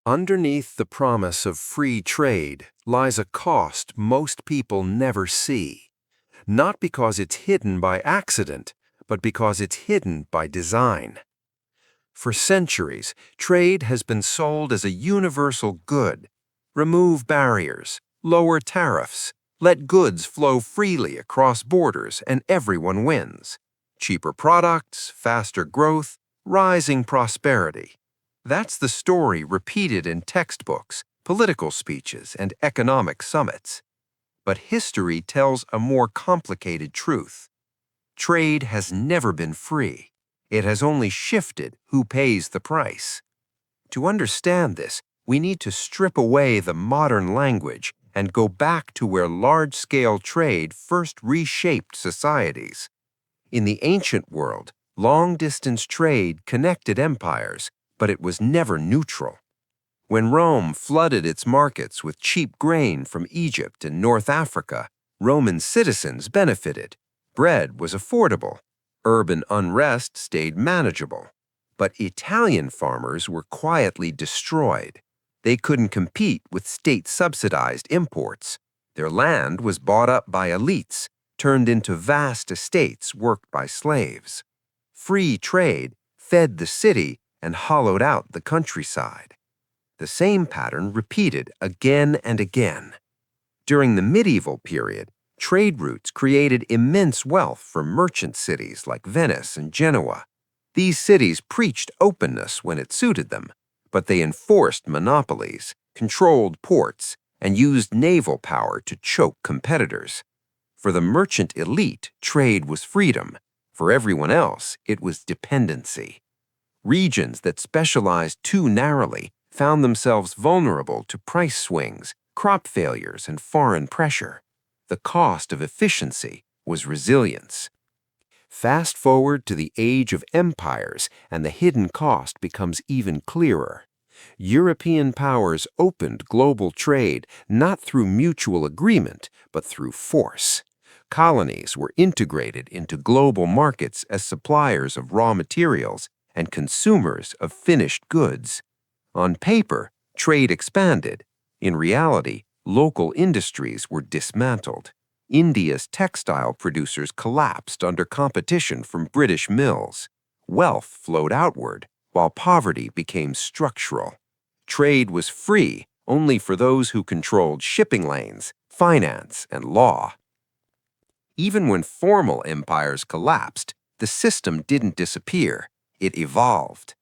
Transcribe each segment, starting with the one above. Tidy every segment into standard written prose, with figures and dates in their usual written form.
Underneath the promise of free trade lies a cost most people never see, not because it's hidden by accident, but because it's hidden by design. For centuries, trade has been sold as a universal good. Remove barriers, lower tariffs, let goods flow freely across borders and everyone wins. Cheaper products, faster growth, rising prosperity. That's the story repeated in textbooks, political speeches, and economic summits. But history tells a more complicated truth. Trade has never been free. It has only shifted who pays the price. To understand this, we need to strip away the modern language and go back to where large-scale trade first reshaped societies. In the ancient world, long-distance trade connected empires, but it was never neutral. When Rome flooded its markets with cheap grain from Egypt and North Africa, Roman citizens benefited. Bread was affordable. Urban unrest stayed manageable. But Italian farmers were quietly destroyed. They couldn't compete with state-subsidized imports. Their land was bought up by elites, turned into vast estates worked by slaves. Free trade fed the city and hollowed out the countryside. The same pattern repeated again and again. During the medieval period, trade routes created immense wealth for merchant cities like Venice and Genoa. These cities preached openness when it suited them, but they enforced monopolies, controlled ports, and used naval power to choke competitors. For the merchant elite, trade was freedom. For everyone else, it was dependency. Regions that specialized too narrowly found themselves vulnerable to price swings, crop failures, and foreign pressure. The cost of efficiency was resilience. Fast forward to the age of empires, and the hidden cost becomes even clearer. European powers opened global trade not through mutual agreement, but through force. Colonies were integrated into global markets as suppliers of raw materials and consumers of finished goods. On paper, trade expanded. In reality, local industries were dismantled. India's textile producers collapsed under competition from British mills. Wealth flowed outward, while poverty became structural. Trade was free only for those who controlled shipping lanes, finance, and law. Even when formal empires collapsed, the system didn't disappear. It evolved.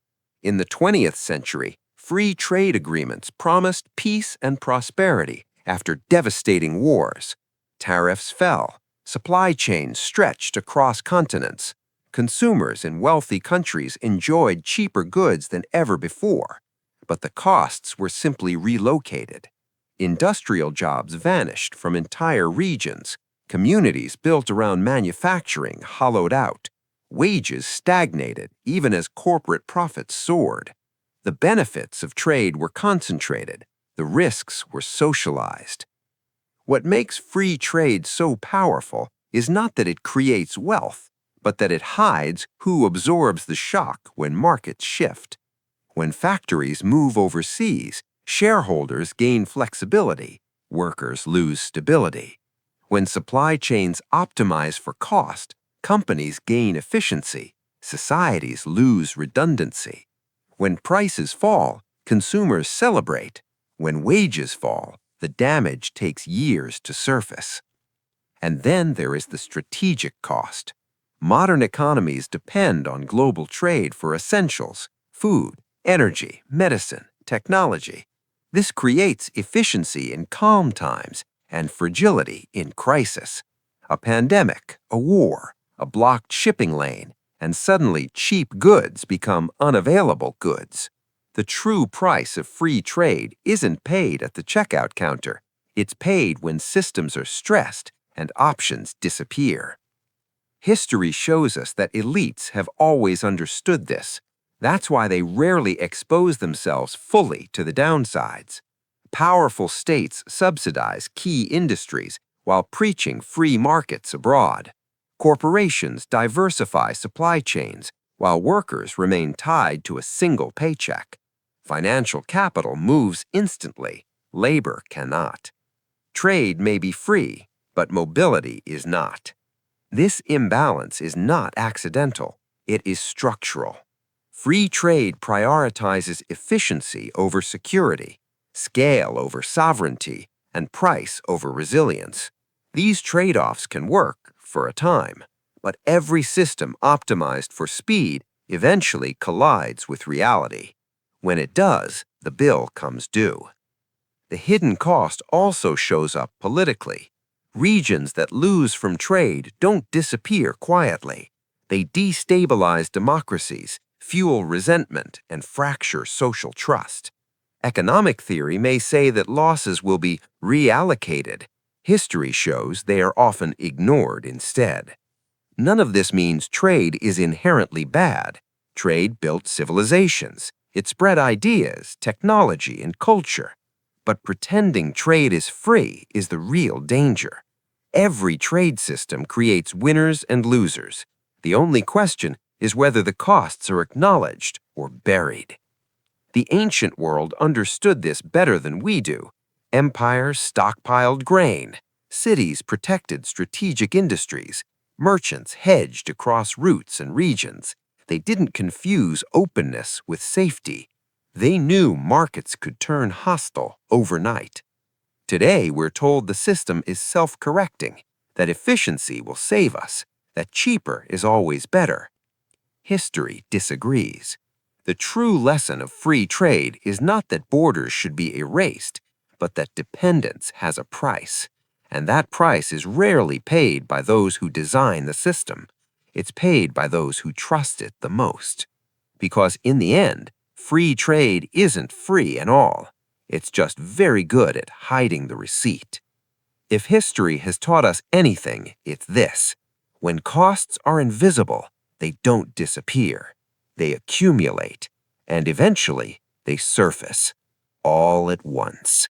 In the 20th century, free trade agreements promised peace and prosperity after devastating wars. Tariffs fell. Supply chains stretched across continents. Consumers in wealthy countries enjoyed cheaper goods than ever before. But the costs were simply relocated. Industrial jobs vanished from entire regions. Communities built around manufacturing hollowed out. Wages stagnated even as corporate profits soared. The benefits of trade were concentrated. The risks were socialized. What makes free trade so powerful is not that it creates wealth, but that it hides who absorbs the shock when markets shift. When factories move overseas, shareholders gain flexibility, workers lose stability. When supply chains optimize for cost, companies gain efficiency, societies lose redundancy. When prices fall, consumers celebrate. When wages fall, the damage takes years to surface. And then there is the strategic cost. Modern economies depend on global trade for essentials, food, energy, medicine, technology. This creates efficiency in calm times and fragility in crisis. A pandemic, a war, a blocked shipping lane, and suddenly cheap goods become unavailable goods. The true price of free trade isn't paid at the checkout counter. It's paid when systems are stressed and options disappear. History shows us that elites have always understood this. That's why they rarely expose themselves fully to the downsides. Powerful states subsidize key industries while preaching free markets abroad. Corporations diversify supply chains while workers remain tied to a single paycheck. Financial capital moves instantly. Labor cannot. Trade may be free, but mobility is not. This imbalance is not accidental. It is structural. Free trade prioritizes efficiency over security, scale over sovereignty, and price over resilience. These trade-offs can work for a time, but every system optimized for speed eventually collides with reality. When it does, the bill comes due. The hidden cost also shows up politically. Regions that lose from trade don't disappear quietly. They destabilize democracies, fuel resentment, and fracture social trust. Economic theory may say that losses will be reallocated. History shows they are often ignored instead. None of this means trade is inherently bad. Trade built civilizations. It spread ideas, technology, and culture. But pretending trade is free is the real danger. Every trade system creates winners and losers. The only question is whether the costs are acknowledged or buried. The ancient world understood this better than we do. Empires stockpiled grain. Cities protected strategic industries. Merchants hedged across routes and regions. They didn't confuse openness with safety. They knew markets could turn hostile overnight. Today, we're told the system is self-correcting, that efficiency will save us, that cheaper is always better. History disagrees. The true lesson of free trade is not that borders should be erased, but that dependence has a price. And that price is rarely paid by those who design the system. It's paid by those who trust it the most. Because in the end, free trade isn't free at all. It's just very good at hiding the receipt. If history has taught us anything, it's this. When costs are invisible, they don't disappear. They accumulate, and eventually they surface, all at once.